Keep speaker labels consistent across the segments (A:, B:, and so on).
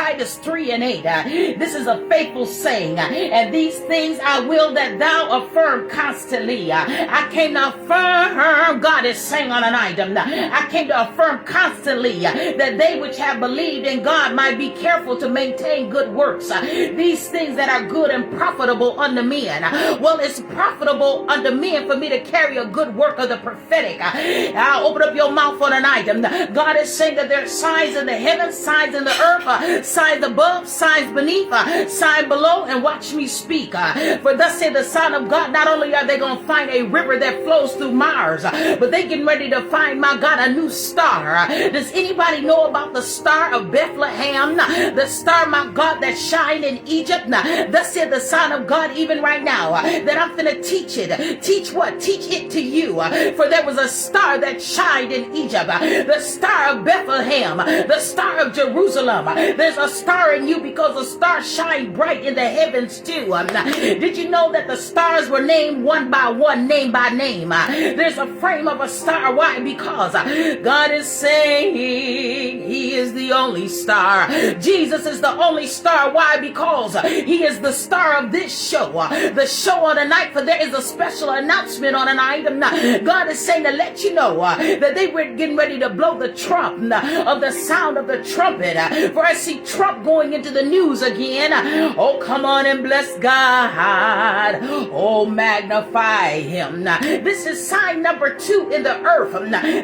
A: Titus 3:8. This is a faithful saying. And these things I will that thou affirm constantly. I came to affirm, God is saying on an item. I came to affirm constantly that they which have believed in God might be careful to maintain good works. These things that are good and profitable unto men. Well, it's profitable unto men for me to carry a good work of the prophetic. I'll open up your mouth on an item. God is saying that there are signs in the heavens, signs in the earth, signs above, signs beneath, signs below, and watch me speak. For thus said the Son of God, not only are they going to find a river that flows through Mars, but they getting ready to find, my God, a new star. Does anybody know about the star of Bethlehem? The star, my God, that shined in Egypt? Thus said the Son of God, even right now, that I'm going to teach it. Teach what? Teach it to you. For there was a star that shined in Egypt. The star of Bethlehem. The star of Jerusalem. There's a star in you because the star shined bright in the heavens too. Did you know that the stars were named one by one, name by name? There's a frame of a star. Why? Because God is saying He is the only star. Jesus is the only star. Why? Because He is the star of this show. The show on the night, for there is a special announcement on the night. God is saying to let you know that they were getting ready to blow the trump of the sound of the trumpet. For I see Trump going into the news again. Oh, come on and bless God. Oh, magnify Him. This is sign number 2 in the earth.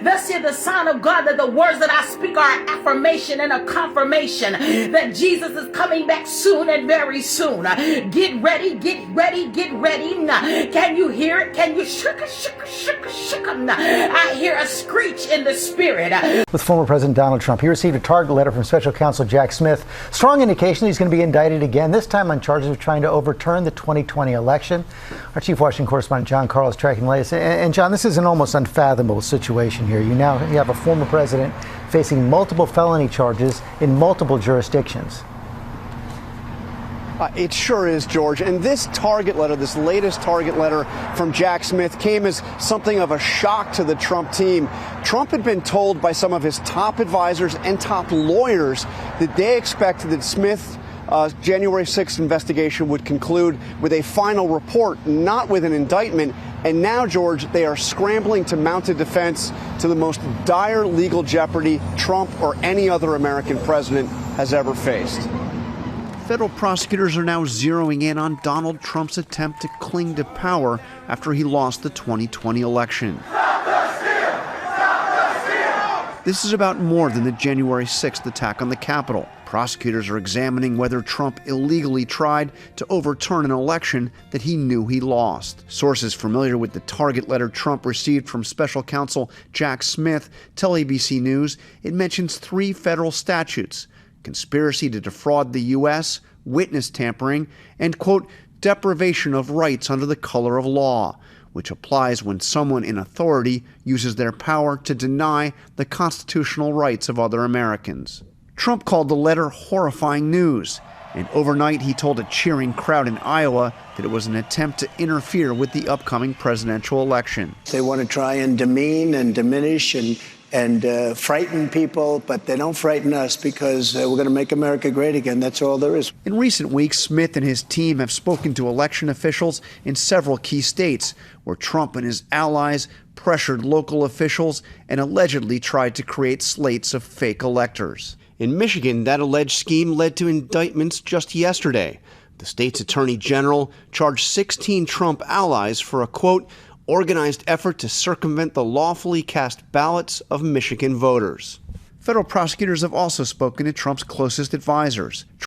A: Thus said the Son of God, that the words that I speak are an affirmation and a confirmation that Jesus is coming back soon and very soon. Get ready, get ready, get ready. Can you hear it? Can you shook? I hear a screech in the spirit.
B: With former President Donald Trump, he received a target letter from Special Counsel Jack Smith. Strong indication he's going to be indicted again, this time on charges of trying to overturn the 2020 election. Our chief Washington correspondent John Carl is tracking the latest. And John, this is an almost unfathomable situation here. You have a former president facing multiple felony charges in multiple jurisdictions.
C: It sure is, George. And this target letter, this latest target letter from Jack Smith, came as something of a shock to the Trump team. Trump had been told by some of his top advisors and top lawyers that they expected that Smith's January 6th investigation would conclude with a final report, not with an indictment. And now, George, they are scrambling to mount a defense to the most dire legal jeopardy Trump or any other American president has ever faced.
D: Federal prosecutors are now zeroing in on Donald Trump's attempt to cling to power after he lost the 2020 election.
E: Stop the steal! Stop the steal!
D: This is about more than the January 6th attack on the Capitol. Prosecutors are examining whether Trump illegally tried to overturn an election that he knew he lost. Sources familiar with the target letter Trump received from Special Counsel Jack Smith tell ABC News it mentions 3 federal statutes: conspiracy to defraud the U.S., witness tampering, and, quote, deprivation of rights under the color of law, which applies when someone in authority uses their power to deny the constitutional rights of other Americans. Trump called the letter horrifying news, and overnight he told a cheering crowd in Iowa that it was an attempt to interfere with the upcoming presidential election.
F: They want to try and demean and diminish and frighten people, but they don't frighten us because we're going to make America great again. That's all there is.
D: In recent weeks, Smith and his team have spoken to election officials in several key states where Trump and his allies pressured local officials and allegedly tried to create slates of fake electors.
C: In Michigan, that alleged scheme led to indictments just yesterday. The state's attorney general charged 16 Trump allies for a, quote, organized effort to circumvent the lawfully cast ballots of Michigan voters.
D: Federal prosecutors have also spoken to Trump's closest advisors.